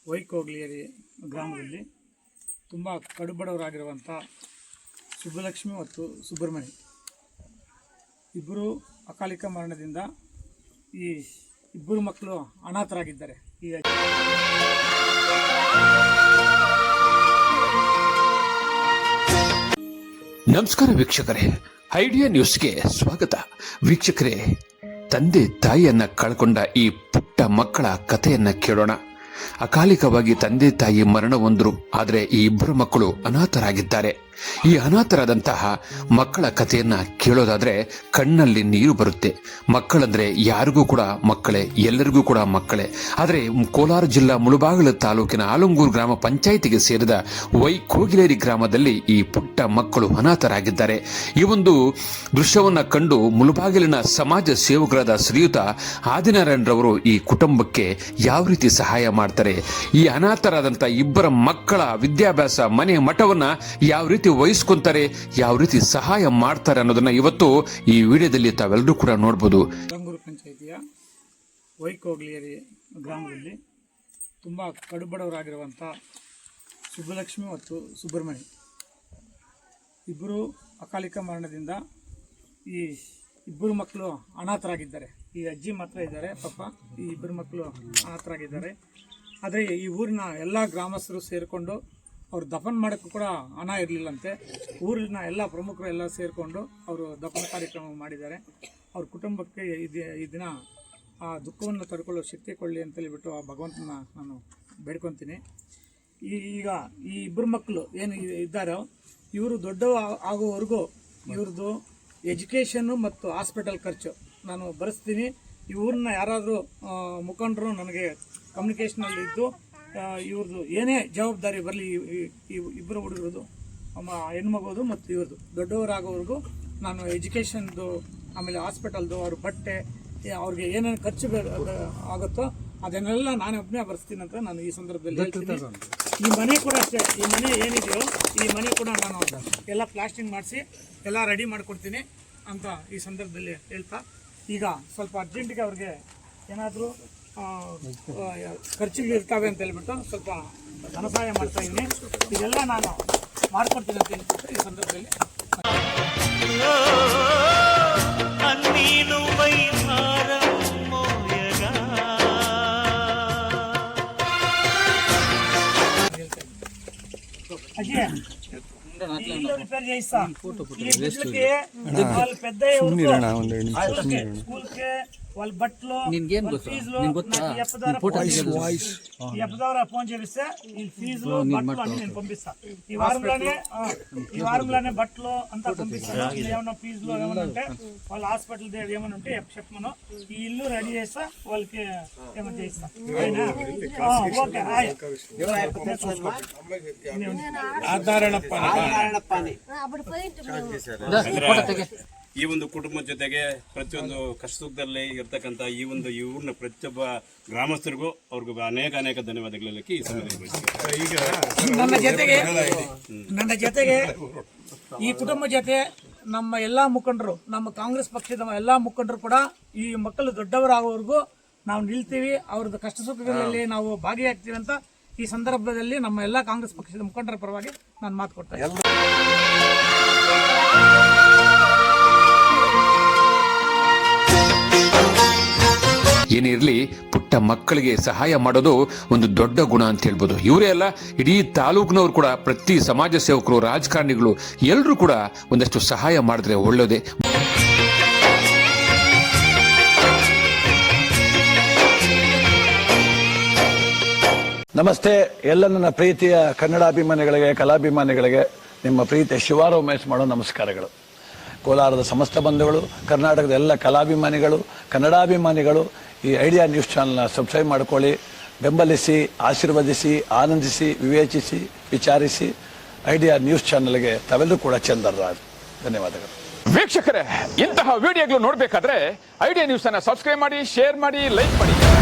ವೈಕೋಗ್ಲಿಯರಿ ಗ್ರಾಮದಲ್ಲಿ ತುಂಬ ಕಡುಬಡವರಾಗಿರುವಂಥ ಸುಬ್ಬಲಕ್ಷ್ಮಿ ಮತ್ತು ಸುಬ್ರಹ್ಮಣ್ಯ ಇಬ್ಬರು ಅಕಾಲಿಕ ಮರಣದಿಂದ ಈ ಇಬ್ಬರು ಮಕ್ಕಳು ಅನಾಥರಾಗಿದ್ದಾರೆ. ನಮಸ್ಕಾರ ವೀಕ್ಷಕರೇ, ಐಡಿಯಾ ನ್ಯೂಸ್ಗೆ ಸ್ವಾಗತ. ವೀಕ್ಷಕರೇ, ತಂದೆ ತಾಯಿಯನ್ನ ಕಳ್ಕೊಂಡ ಈ ಪುಟ್ಟ ಮಕ್ಕಳ ಕಥೆಯನ್ನ ಕೇಳೋಣ. ಅಕಾಲಿಕವಾಗಿ ತಂದೆ ತಾಯಿ ಮರಣ ಹೊಂದರು, ಆದರೆ ಈ ಇಬ್ಬರು ಮಕ್ಕಳು ಅನಾಥರಾಗಿದ್ದಾರೆ. ಈ ಅನಾಥರಾದಂತಹ ಮಕ್ಕಳ ಕಥೆಯನ್ನ ಕೇಳೋದಾದ್ರೆ ಕಣ್ಣಲ್ಲಿ ನೀರು ಬರುತ್ತೆ. ಮಕ್ಕಳಂದ್ರೆ ಯಾರಿಗೂ ಕೂಡ ಮಕ್ಕಳೇ, ಎಲ್ಲರಿಗೂ ಕೂಡ ಮಕ್ಕಳೇ. ಆದರೆ ಕೋಲಾರ ಜಿಲ್ಲಾ ಮುಳಬಾಗಿಲು ತಾಲೂಕಿನ ಆಲಂಗೂರು ಗ್ರಾಮ ಪಂಚಾಯಿತಿಗೆ ಸೇರಿದ ವೈಕೋಗಿಲೇರಿ ಗ್ರಾಮದಲ್ಲಿ ಈ ಪುಟ್ಟ ಮಕ್ಕಳು ಅನಾಥರಾಗಿದ್ದಾರೆ. ಈ ಒಂದು ದೃಶ್ಯವನ್ನ ಕಂಡು ಮುಳಬಾಗಿಲಿನ ಸಮಾಜ ಸೇವಕರಾದ ಶ್ರೀಯುತ ಆದಿನಾರಾಯಣರವರು ಈ ಕುಟುಂಬಕ್ಕೆ ಯಾವ ರೀತಿ ಸಹಾಯ ಮಾಡ್ತಾರೆ, ಈ ಅನಾಥರಾದಂಥ ಇಬ್ಬರ ಮಕ್ಕಳ ವಿದ್ಯಾಭ್ಯಾಸ, ಮನೆ ಮಠವನ್ನ ಯಾವ ರೀತಿ ವಹಿಸ್ಕೊಂತಾರೆ, ಯಾವ ರೀತಿ ಸಹಾಯ ಮಾಡ್ತಾರೆ ಅನ್ನೋದನ್ನ ಇವತ್ತು ಈ ವಿಡಿಯೋದಲ್ಲಿ ತಾವೆಲ್ಲರೂ ಕೂಡ ನೋಡಬಹುದು. ಆಲಂಗೂರು ಪಂಚಾಯಿತಿಯ ವೈಕೋಗ್ಲಿಯರಿ ಗ್ರಾಮದಲ್ಲಿ ತುಂಬ ಕಡುಬಡವರಾಗಿರುವಂಥ ಸುಬ್ಬಲಕ್ಷ್ಮಿ ಮತ್ತು ಸುಬ್ರಹ್ಮಣ್ಯ ಇಬ್ಬರು ಅಕಾಲಿಕ ಮರಣದಿಂದ ಈ ಇಬ್ಬರು ಮಕ್ಕಳು ಅನಾಥರಾಗಿದ್ದಾರೆ. ಈ ಅಜ್ಜಿ ಮಾತ್ರ ಇದ್ದಾರೆ, ಪಾಪ ಈ ಇಬ್ಬರು ಮಕ್ಕಳು ಅನಾಥರಾಗಿದ್ದಾರೆ. ಆದರೆ ಈ ಊರಿನ ಎಲ್ಲ ಗ್ರಾಮಸ್ಥರು ಸೇರಿಕೊಂಡು ಅವ್ರು ದಫನ್ ಮಾಡೋಕ್ಕೂ ಕೂಡ ಹಣ ಇರಲಿಲ್ಲಂತೆ. ಊರಿನ ಎಲ್ಲ ಪ್ರಮುಖರು ಎಲ್ಲ ಸೇರಿಕೊಂಡು ಅವರು ದಫನ್ ಕಾರ್ಯಕ್ರಮ ಮಾಡಿದ್ದಾರೆ. ಅವ್ರ ಕುಟುಂಬಕ್ಕೆ ಈ ದಿನ ಆ ದುಃಖವನ್ನು ತಡ್ಕೊಳ್ಳೋ ಶಕ್ತಿ ಕೊಡಲಿ ಅಂತೇಳಿಬಿಟ್ಟು ಆ ಭಗವಂತನ ನಾನು ಬೇಡ್ಕೊತೀನಿ. ಈಗ ಈ ಇಬ್ಬರು ಮಕ್ಕಳು ಏನು ಇದ್ದಾರೋ ಇವರು ದೊಡ್ಡ ಆಗೋವರೆಗೂ ಇವ್ರದ್ದು ಎಜುಕೇಷನ್ನು ಮತ್ತು ಹಾಸ್ಪಿಟಲ್ ಖರ್ಚು ನಾನು ಭರಿಸ್ತೀನಿ. ಈ ಊರನ್ನ ಯಾರಾದರೂ ಮುಖಂಡರು ನನಗೆ ಕಮ್ಯುನಿಕೇಷನಲ್ಲಿ ಇದ್ದು ಇವ್ರದ್ದು ಏನೇ ಜವಾಬ್ದಾರಿ ಬರಲಿ, ಈ ಇಬ್ಬರು ಹುಡುಗರದು ಹೆಣ್ಮಗೋದು ಮತ್ತು ಇವ್ರದ್ದು ದೊಡ್ಡವರಾಗೋವರೆಗೂ ನಾನು ಎಜುಕೇಷನ್ದು, ಆಮೇಲೆ ಹಾಸ್ಪಿಟಲ್ದು, ಅವ್ರ ಬಟ್ಟೆ, ಅವ್ರಿಗೆ ಏನೇನು ಖರ್ಚು ಆಗುತ್ತೋ ಅದನ್ನೆಲ್ಲ ನಾನು ಒಬ್ಬನೇ ಭರಿಸ್ತೀನಿ ಅಂತ ನಾನು ಈ ಸಂದರ್ಭದಲ್ಲಿ ಹೇಳ್ತೀನಿ. ಈ ಮನೆ ಕೂಡ ಅಷ್ಟೇ, ಈ ಮನೆ ಏನಿದೆಯೋ ಈ ಮನೆ ಕೂಡ ನಾನು ಎಲ್ಲ ಪ್ಲಾಸ್ಟಿಂಗ್ ಮಾಡಿಸಿ ಎಲ್ಲ ರೆಡಿ ಮಾಡಿಕೊಡ್ತೀನಿ ಅಂತ ಈ ಸಂದರ್ಭದಲ್ಲಿ ಹೇಳ್ತಾ, ಈಗ ಸ್ವಲ್ಪ ಅರ್ಜೆಂಟಿಗೆ ಅವ್ರಿಗೆ ಏನಾದರೂ ಖರ್ಚಿಗೆ ಇರ್ತಾವೆ ಅಂತ ಹೇಳ್ಬಿಟ್ಟು ಸ್ವಲ್ಪ ಧನ ಸಹಾಯ ಮಾಡ್ತಾ ಇದ್ದೀನಿ. ಇದೆಲ್ಲ ನಾನು ಮಾಡ್ಕೊಡ್ತೀನಿ ಅಂತ ಹೇಳ್ಬಿಟ್ಟು ಈ ಸಂದರ್ಭದಲ್ಲಿ అజయ్ ఇల్లు రిపేర్ చేయిస్తా. ఈ బిడ్డలకి వాళ్ళ పెద్ద స్కూల్ కి వాళ్ళ బట్టలు, ఫీజులు ఎప్ప ద్వారా ఫోన్ చేపిస్తే ఈ ఫీజులు బట్టలు అన్ని నేను పంపిస్తా. ఈ వారంలోనే బట్టలు అంతా పంపిస్తాను. ఏమన్నా ఫీజులు ఏమన్నా ఉంటే వాళ్ళ హాస్పిటల్ ఏమైనా ఉంటే చెప్పమను. ఈ ఇల్లు రెడీ చేస్తా, వాళ్ళకి ఏమైనా చేయిస్తా. ఓకే. ಈ ಒಂದು ಕುಟುಂಬದ ಜೊತೆಗೆ ಪ್ರತಿಯೊಂದು ಕಷ್ಟದಲ್ಲಿ ಇರ್ತಕ್ಕಂಥ ಈ ಊರಿನ ಪ್ರತಿಯೊಬ್ಬ ಗ್ರಾಮಸ್ಥರಿಗೂ ಅವ್ರಿಗೂ ಅನೇಕ ಧನ್ಯವಾದಗಳು ಹೇಳಲಿಕ್ಕೆ ಈ ಸಮಯದಲ್ಲಿ ನನ್ನ ಜೊತೆಗೆ ಈ ಕುಟುಂಬ ಜೊತೆ ನಮ್ಮ ಎಲ್ಲಾ ಮುಖಂಡರು, ನಮ್ಮ ಕಾಂಗ್ರೆಸ್ ಪಕ್ಷದ ಎಲ್ಲಾ ಮುಖಂಡರು ಕೂಡ ಈ ಮಕ್ಕಳು ದೊಡ್ಡವರಾಗೋವರೆಗೂ ನಾವು ನಿಲ್ತೀವಿ, ಅವ್ರದ್ದು ಕಷ್ಟ ಸುಖಗಳಲ್ಲಿ ನಾವು ಭಾಗಿಯಾಗ್ತೀವಿ ಅಂತ ಈ ಸಂದರ್ಭದಲ್ಲಿ ನಮ್ಮ ಎಲ್ಲಾ ಕಾಂಗ್ರೆಸ್ ಪಕ್ಷದ ಮುಖಂಡರ ಪರವಾಗಿ ನಾನು ಮಾತು ಕೊಡ್ತಾ ಇದ್ದೀನಿ. ಏನಿರಲಿ, ಪುಟ್ಟ ಮಕ್ಕಳಿಗೆ ಸಹಾಯ ಮಾಡೋದು ಒಂದು ದೊಡ್ಡ ಗುಣ ಅಂತ ಹೇಳ್ಬೋದು. ಇವರೇ ಅಲ್ಲ, ಇಡೀ ತಾಲೂಕಿನವರು ಕೂಡ, ಪ್ರತಿ ಸಮಾಜ ಸೇವಕರು, ರಾಜಕಾರಣಿಗಳು ಎಲ್ಲರೂ ಕೂಡ ಒಂದಷ್ಟು ಸಹಾಯ ಮಾಡಿದ್ರೆ ಒಳ್ಳೆಯದೇ. ನಮಸ್ತೆ ಎಲ್ಲ ನನ್ನ ಪ್ರೀತಿಯ ಕನ್ನಡಾಭಿಮಾನಿಗಳಿಗೆ, ಕಲಾಭಿಮಾನಿಗಳಿಗೆ ನಿಮ್ಮ ಪ್ರೀತಿಯ ಶಿವಾರ ಉಮೇಶ್ ಮಾಡೋ ನಮಸ್ಕಾರಗಳು. ಕೋಲಾರದ ಸಮಸ್ತ ಬಂಧುಗಳು, ಕರ್ನಾಟಕದ ಎಲ್ಲ ಕಲಾಭಿಮಾನಿಗಳು, ಕನ್ನಡಾಭಿಮಾನಿಗಳು ಈ ಐಡಿಯಾ ನ್ಯೂಸ್ ಚಾನಲ್ನ ಸಬ್ಸ್ಕ್ರೈಬ್ ಮಾಡ್ಕೊಳ್ಳಿ, ಬೆಂಬಲಿಸಿ, ಆಶೀರ್ವದಿಸಿ, ಆನಂದಿಸಿ, ವಿವೇಚಿಸಿ, ವಿಚಾರಿಸಿ. ಐಡಿಯಾ ನ್ಯೂಸ್ ಚಾನಲ್ಗೆ ತಾವೆಲ್ಲರೂ ಕೂಡ ಚಂದರ್ರಾಜ್. ಧನ್ಯವಾದಗಳು. ವೀಕ್ಷಕರೇ, ಇಂತಹ ವಿಡಿಯೋಗಳು ನೋಡಬೇಕಾದ್ರೆ ಐಡಿಯಾ ನ್ಯೂಸ್ ಅನ್ನ ಸಬ್ಸ್ಕ್ರೈಬ್ ಮಾಡಿ, ಶೇರ್ ಮಾಡಿ, ಲೈಕ್ ಮಾಡಿ.